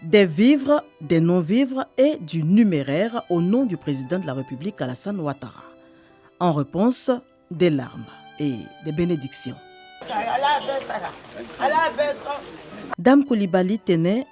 des vivres, des non-vivres et du numéraire au nom du président de la République Alassane Ouattara. En réponse, des larmes et des bénédictions. Dame Coulibaly Téné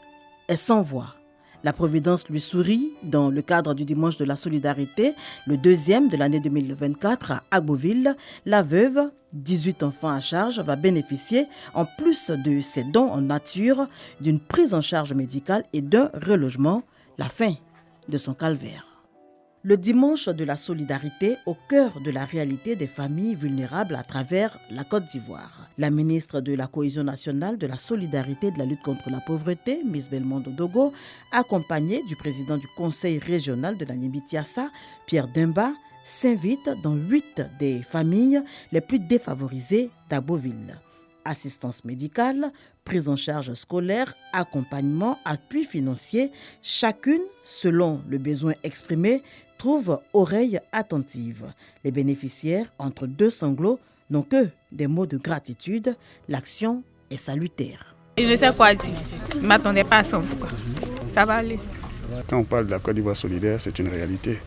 est sans voix. La Providence lui sourit dans le cadre du Dimanche de la Solidarité, le deuxième de l'année 2024 à Agboville. La veuve, 18 enfants à charge, va bénéficier, en plus de ses dons en nature, d'une prise en charge médicale et d'un relogement, la fin de son calvaire. Le Dimanche de la Solidarité au cœur de la réalité des familles vulnérables à travers la Côte d'Ivoire. La ministre de la Cohésion nationale, de la Solidarité et de la lutte contre la pauvreté, Miss Belmondo Dogo, accompagnée du président du Conseil régional de la Niébi-Tiassa, Pierre Demba, s'invite dans 8 des familles les plus défavorisées d'Agboville. Assistance médicale, prise en charge scolaire, accompagnement, appui financier, chacune, selon le besoin exprimé, trouve oreille attentive. Les bénéficiaires, entre deux sanglots, n'ont que des mots de gratitude. L'action est salutaire. Je ne sais quoi dire. Je ne m'attendais pas à ça en tout cas. Ça va aller. Quand on parle de la Côte d'Ivoire solidaire, c'est une réalité.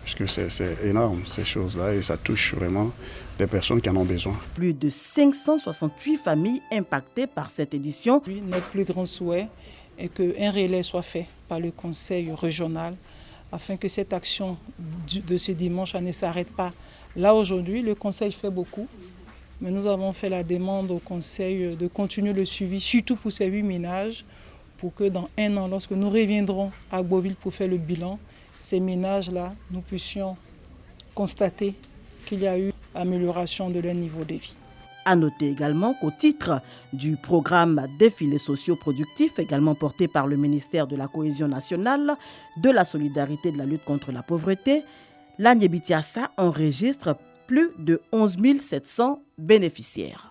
Puisque c'est énorme ces choses-là et ça touche vraiment des personnes qui en ont besoin. Plus de 568 familles impactées par cette édition. Notre plus grand souhait est qu'un relais soit fait par le Conseil régional afin que cette action de ce dimanche ne s'arrête pas. Là aujourd'hui, le Conseil fait beaucoup, mais nous avons fait la demande au Conseil de continuer le suivi, surtout pour ces 8 ménages, pour que dans 1 an, lorsque nous reviendrons à Agboville pour faire le bilan, ces ménages-là, nous puissions constater qu'il y a eu amélioration de leur niveau de vie. À noter également qu'au titre du programme Défilés sociaux productifs, également porté par le ministère de la Cohésion nationale, de la Solidarité et de la lutte contre la pauvreté, la Niébi-Tiassa enregistre plus de 11 700 bénéficiaires.